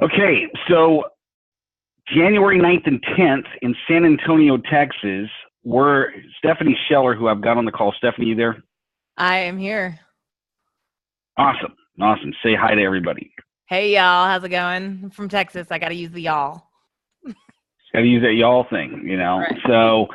Okay, so January 9th and 10th in San Antonio, Texas, we're Stephanie Scheller, who I've got on the call. Stephanie, you there? I am here. Awesome. Say hi to everybody. Hey, y'all. How's it going? I'm from Texas. I got to use the y'all. Got to use that y'all thing, Right. So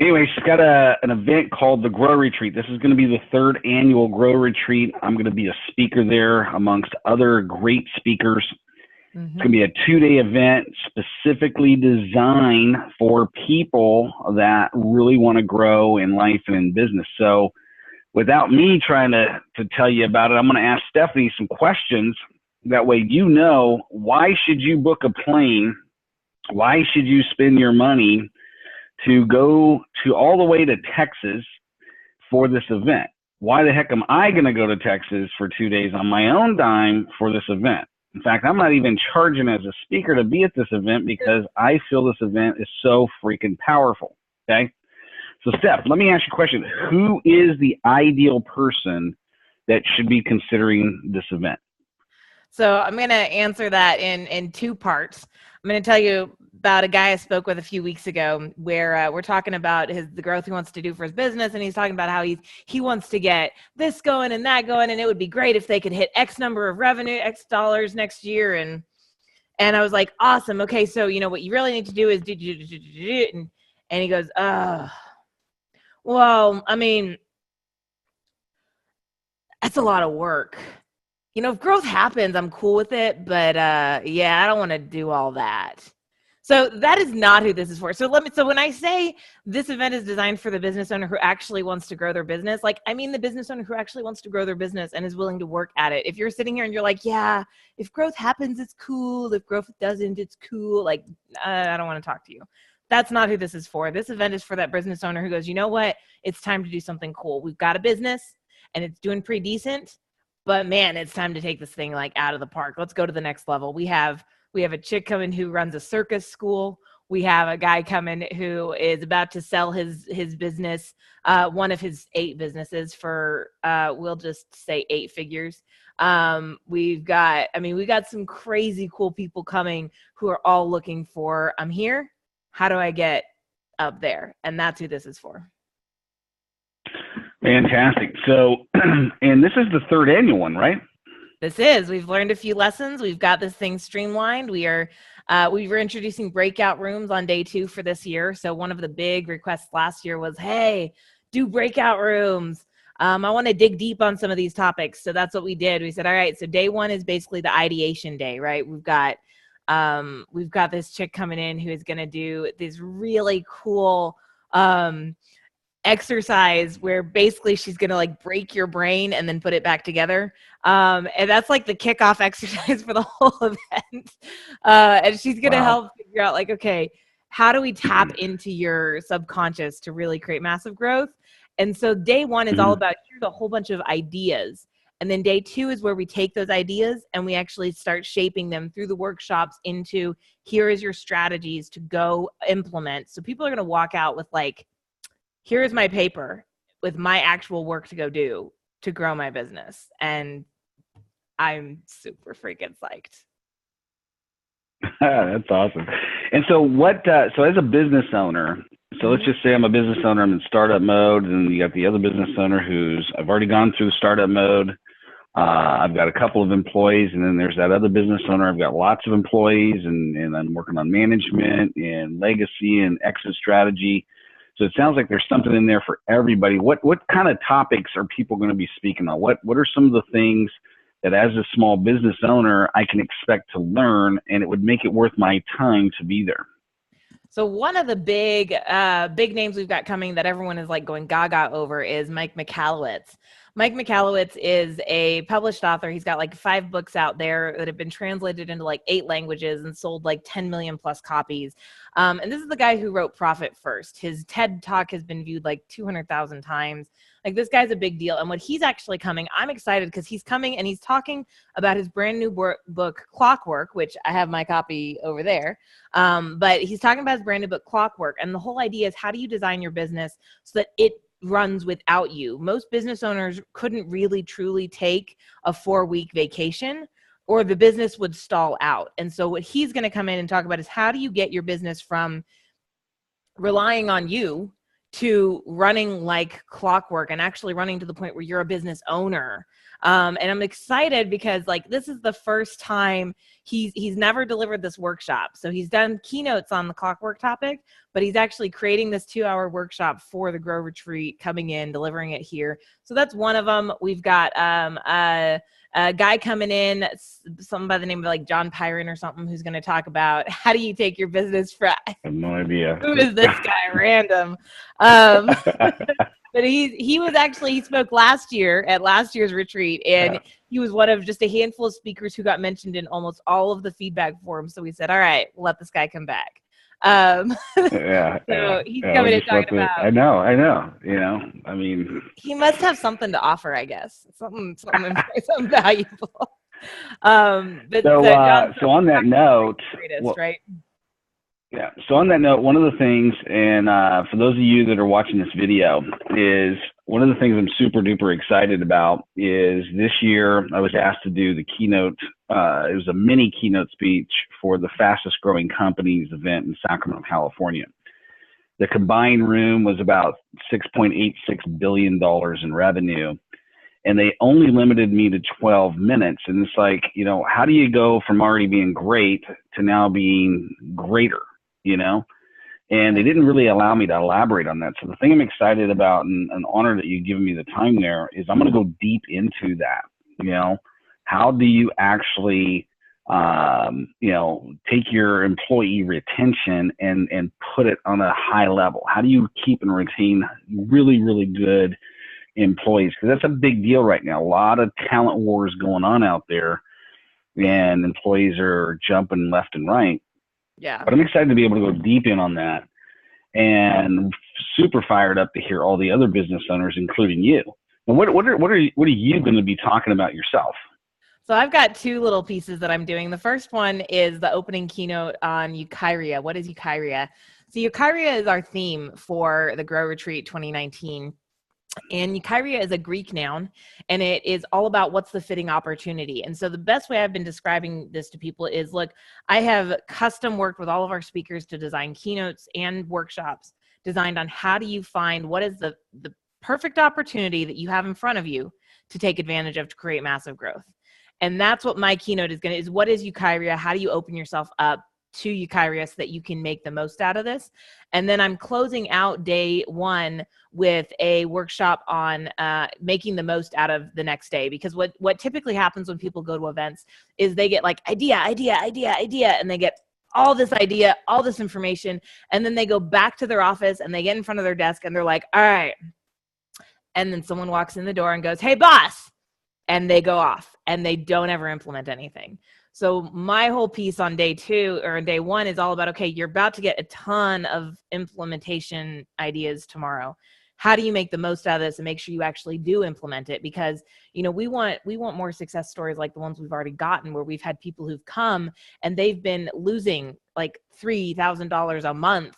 anyway, she's got an event called the Grow Retreat. This is going to be the third annual Grow Retreat. I'm going to be a speaker there amongst other great speakers. It's going to be a 2-day event specifically designed for people that really want to grow in life and in business. So without me trying to tell you about it, I'm going to ask Stephanie some questions. That way, why should you book a plane? Why should you spend your money to go to all the way to Texas for this event? Why the heck am I going to go to Texas for 2 days on my own dime for this event? In fact, I'm not even charging as a speaker to be at this event because I feel this event is so freaking powerful, okay? So, Steph, let me ask you a question. Who is the ideal person that should be considering this event? So I'm going to answer that in 2 parts. I'm going to tell you about a guy I spoke with a few weeks ago where we're talking about the growth he wants to do for his business. And he's talking about how he wants to get this going and that going. And it would be great if they could hit X number of revenue, X dollars next year. And I was like, awesome. Okay. So, what you really need to do is and he goes, well, I mean, that's a lot of work. If growth happens, I'm cool with it, but I don't want to do all that. So that is not who this is for. So when I say this event is designed for the business owner who actually wants to grow their business, I mean the business owner who actually wants to grow their business and is willing to work at it. If you're sitting here and you're like, yeah, if growth happens, it's cool. If growth doesn't, it's cool. I don't want to talk to you. That's not who this is for. This event is for that business owner who goes, you know what? It's time to do something cool. We've got a business and it's doing pretty decent. But man, it's time to take this thing out of the park. Let's go to the next level. We have a chick coming who runs a circus school. We have a guy coming who is about to sell his business, one of his 8 businesses for we'll just say 8 figures. We've got some crazy cool people coming who are all looking for, I'm here. How do I get up there? And that's who this is for. Fantastic. So, and this is the 3rd annual one, right? This is. We've learned a few lessons. We've got this thing streamlined. We were introducing breakout rooms on day 2 for this year. So one of the big requests last year was, hey, do breakout rooms. I want to dig deep on some of these topics. So that's what we did. We said, all right, so day 1 is basically the ideation day, right? We've got this chick coming in who is going to do this really cool exercise where basically she's going to break your brain and then put it back together. And that's the kickoff exercise for the whole event. And she's going to help figure out okay, how do we tap into your subconscious to really create massive growth? And so day 1 is all about, here's a whole bunch of ideas. And then day 2 is where we take those ideas and we actually start shaping them through the workshops into, here is your strategies to go implement. So people are going to walk out with here is my paper with my actual work to go do to grow my business. And I'm super freaking psyched. That's awesome. And so so as a business owner, so let's just say I'm a business owner, I'm in startup mode, and you got the other business owner I've already gone through startup mode. I've got a couple of employees, and then there's that other business owner. I've got lots of employees, and I'm working on management and legacy and exit strategy. So it sounds like there's something in there for everybody. What kind of topics are people going to be speaking on? What are some of the things that as a small business owner I can expect to learn, and it would make it worth my time to be there? So one of the big names we've got coming that everyone is going gaga over is Mike Michalowicz. Mike Michalowicz is a published author. He's got 5 books out there that have been translated into 8 languages and sold 10 million plus copies. And this is the guy who wrote Profit First. His TED Talk has been viewed 200,000 times. This guy's a big deal. And when he's actually coming, I'm excited because he's coming and he's talking about his brand new book, Clockwork, which I have my copy over there. But he's talking about his brand new book, Clockwork. And the whole idea is, how do you design your business so that it runs without you? Most business owners couldn't really truly take a 4-week vacation or the business would stall out. And so what he's going to come in and talk about is how do you get your business from relying on you to running like clockwork and actually running to the point where you're a business owner. And I'm excited because like this is the first time he's never delivered this workshop. So he's done keynotes on the clockwork topic, but he's actually creating this 2-hour workshop for the Grow Retreat, coming in, delivering it here. So that's one of them. We've got a guy coming in, something by the name of like John Pyron or something, who's going to talk about how do you take your business from. I have no idea. Who is this guy? Random. But he spoke last year at last year's retreat, and he was one of just a handful of speakers who got mentioned in almost all of the feedback forums. So we said, all right, we'll let this guy come back. So he's coming in talking about. I know. You know, I mean, he must have something to offer, I guess. Something valuable. But so on that note, right? Yeah. So on that note, one of the things, and for those of you that are watching this video, is one of the things I'm super duper excited about is this year I was asked to do the keynote. It was a mini keynote speech for the fastest growing companies event in Sacramento, California. The combined room was about $6.86 billion in revenue. And they only limited me to 12 minutes. And it's like, you know, how do you go from already being great to now being greater? You know, and they didn't really allow me to elaborate on that. So the thing I'm excited about and an honor that you've given me the time there is I'm going to go deep into that. You know, how do you actually, you know, take your employee retention and put it on a high level? How do you keep and retain really, really good employees? Because that's a big deal right now. A lot of talent wars going on out there, and employees are jumping left and right. Yeah. But I'm excited to be able to go deep in on that, and super fired up to hear all the other business owners, including you. And what are you going to be talking about yourself? So I've got two little pieces that I'm doing. The first one is the opening keynote on Eucharia. What is Eucharia? So Eucharia is our theme for the Grow Retreat 2019. And Eucharia is a Greek noun, and it is all about what's the fitting opportunity. And so the best way I've been describing this to people is, look, I have custom worked with all of our speakers to design keynotes and workshops designed on how do you find what is the perfect opportunity that you have in front of you to take advantage of to create massive growth. And that's what my keynote is what is Eucharia? How do you open yourself up to Eucharia so that you can make the most out of this? And then I'm closing out day one with a workshop on making the most out of the next day. Because what typically happens when people go to events is they get like idea, and they get all this idea, all this information, and then they go back to their office and they get in front of their desk and they're like, all right. And then someone walks in the door and goes, hey, boss. And they go off and they don't ever implement anything. So my whole piece on day two or day one is all about, okay, you're about to get a ton of implementation ideas tomorrow. How do you make the most out of this and make sure you actually do implement it? Because, you know, we want more success stories like the ones we've already gotten, where we've had people who've come and they've been losing like $3,000 a month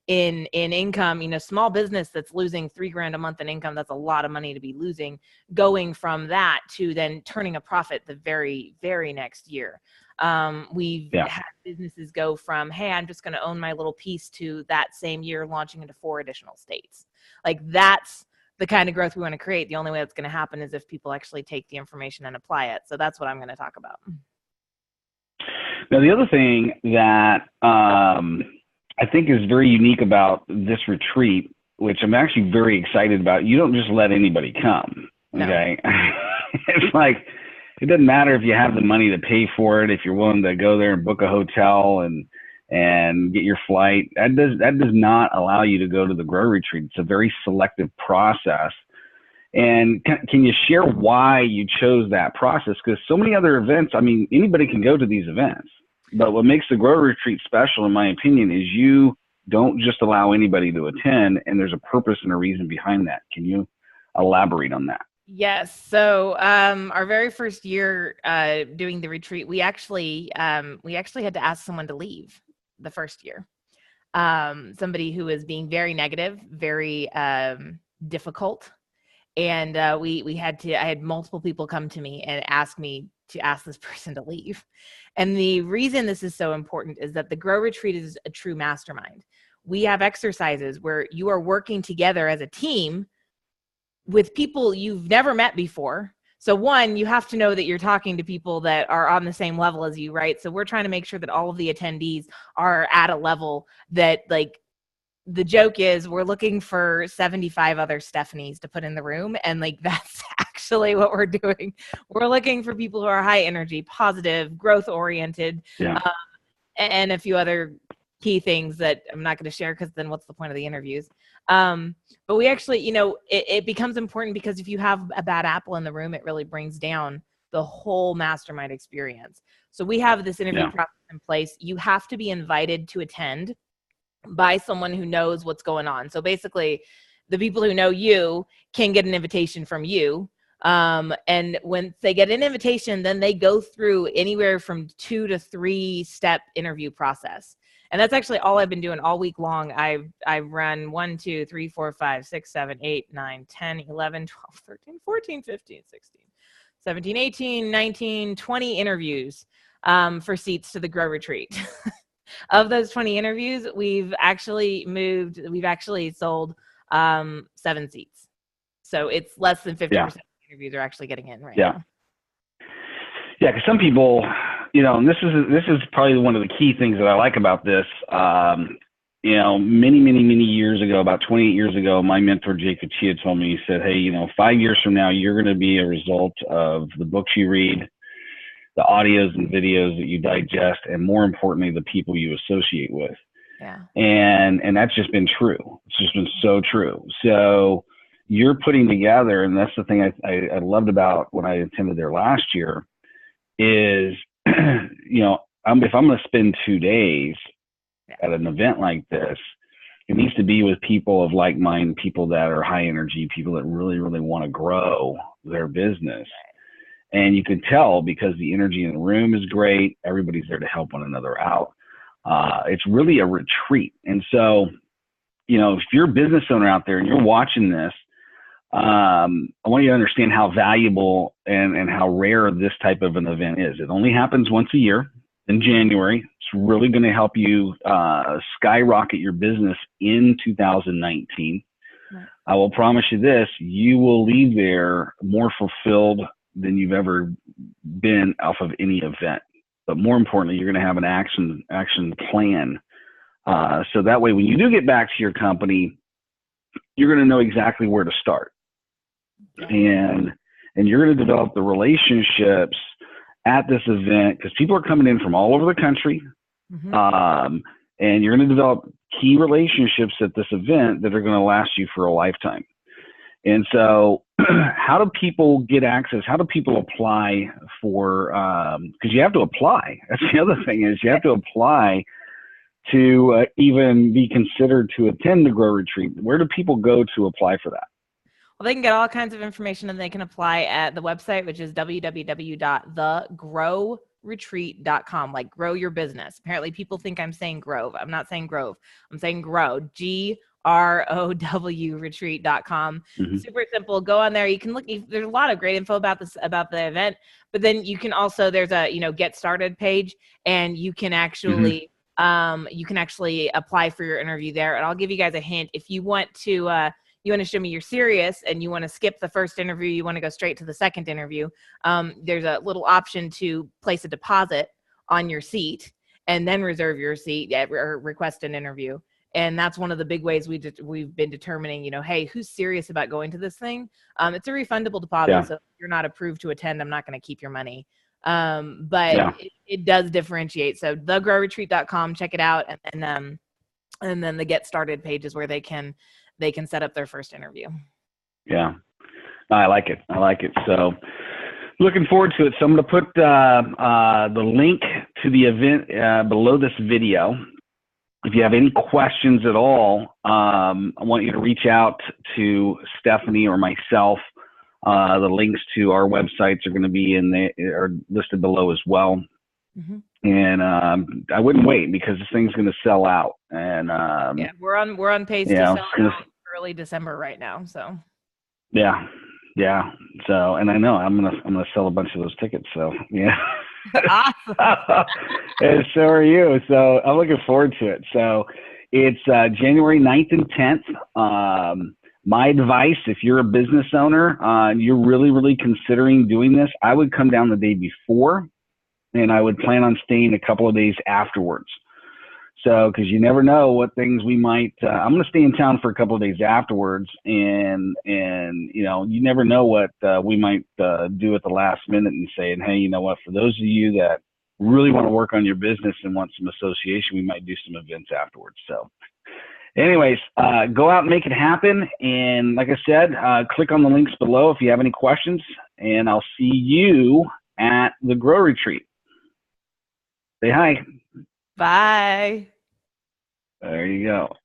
in income. You know, small business that's losing $3,000 a month in income, that's a lot of money to be losing, going from that to then turning a profit the very, very next year. We've had businesses go from, hey, I'm just going to own my little piece, to that same year launching into 4 additional states. Like, that's the kind of growth we want to create. The only way that's going to happen is if people actually take the information and apply it. So that's what I'm going to talk about. Now, the other thing that I think is very unique about this retreat, which I'm actually very excited about, you don't just let anybody come, okay? No. It's like, it doesn't matter if you have the money to pay for it, if you're willing to go there and book a hotel and get your flight. That does not allow you to go to the Grow Retreat. It's a very selective process. And can you share why you chose that process? Because so many other events, I mean, anybody can go to these events. But what makes the Grow Retreat special, in my opinion, is you don't just allow anybody to attend, and there's a purpose and a reason behind that. Can you elaborate on that? Yes. So our very first year doing the retreat, we actually had to ask someone to leave the first year. Somebody who was being very negative, very difficult. And I had multiple people come to me and ask me to ask this person to leave. And the reason this is so important is that the Grow Retreat is a true mastermind. We have exercises where you are working together as a team with people you've never met before. So one, you have to know that you're talking to people that are on the same level as you, right? So we're trying to make sure that all of the attendees are at a level that, like, the joke is we're looking for 75 other Stephanies to put in the room. And like, that's actually what we're doing. We're looking for people who are high energy, positive, growth oriented, and a few other key things that I'm not going to share because then what's the point of the interviews? But we actually, you know, it becomes important because if you have a bad apple in the room, it really brings down the whole mastermind experience. So we have this interview process in place. You have to be invited to attend by someone who knows what's going on. So basically, the people who know you can get an invitation from you. And when they get an invitation, then they go through anywhere from 2 to 3 step interview process. And that's actually all I've been doing all week long. I've run 1, 2, 3, 4, 5, 6, 7, 8, 9, 10, 11, 12, 13, 14, 15, 16, 17, 18, 19, 20 interviews for seats to the Grow Retreat. Of those 20 interviews, we've actually sold 7 seats. So it's less than 50% of the interviews are actually getting in right now. Yeah, because some people, you know, and this is probably one of the key things that I like about this. You know, many years ago, about 28 years ago, my mentor, Jake Chia, told me, he said, hey, you know, 5 years from now, you're going to be a result of the books you read, the audios and videos that you digest, and more importantly, the people you associate with. Yeah. And that's just been true. It's just been so true. So you're putting together, and that's the thing I loved about when I attended there last year is, you know, if I'm going to spend 2 days at an event like this, it needs to be with people of like mind, people that are high energy, people that really, really want to grow their business. And you can tell because the energy in the room is great. Everybody's there to help one another out. It's really a retreat. And so, you know, if you're a business owner out there and you're watching this, I want you to understand how valuable and how rare this type of an event is. It only happens once a year in January. It's really going to help you skyrocket your business in 2019. Right. I will promise you this, you will leave there more fulfilled than you've ever been off of any event. But more importantly, you're going to have an action plan. So that way, when you do get back to your company, you're going to know exactly where to start. And you're going to develop the relationships at this event because people are coming in from all over the country. Mm-hmm. And you're going to develop key relationships at this event that are going to last you for a lifetime. And so how do people get access? How do people apply for, because you have to apply. That's the other thing is you have to apply to even be considered to attend the Grow Retreat. Where do people go to apply for that? Well, they can get all kinds of information and they can apply at the website, which is www.thegrowretreat.com, like grow your business. Apparently people think I'm saying Grove. I'm not saying Grove. I'm saying Grow, GROW retreat.com. Mm-hmm. Super simple. Go on there. You can look, there's a lot of great info about this, about the event, but then you can also, there's a, you know, get started page and you can actually, you can actually apply for your interview there. And I'll give you guys a hint. If you want to, you want to show me you're serious and you want to skip the first interview, you want to go straight to the second interview, there's a little option to place a deposit on your seat and then reserve your seat or request an interview. And that's one of the big ways we've been determining, you know, hey, who's serious about going to this thing? It's a refundable deposit. So if you're not approved to attend, I'm not going to keep your money. But it does differentiate. So thegrowretreat.com, check it out. And then the get started page is where they can set up their first interview. Yeah, I like it. So looking forward to it. So I'm going to put the link to the event below this video. If you have any questions at all, I want you to reach out to Stephanie or myself. The links to our websites are going to be are listed below as well. Mm-hmm. And I wouldn't wait because this thing's going to sell out. And we're on pace to sell out early December right now. So yeah, Yeah. So, and I know I'm gonna sell a bunch of those tickets. So yeah. Awesome. And so are you. So I'm looking forward to it. So it's January 9th and 10th. My advice, if you're a business owner, you're really, really considering doing this, I would come down the day before, and I would plan on staying a couple of days afterwards. So, because you never know what things we might. I'm going to stay in town for a couple of days afterwards, and you never know what we might do at the last minute and saying, hey, you know what? For those of you that really want to work on your business and want some association, we might do some events afterwards. So, anyways, go out and make it happen. And like I said, click on the links below if you have any questions, and I'll see you at the Grow Retreat. Say hi. Bye. There you go.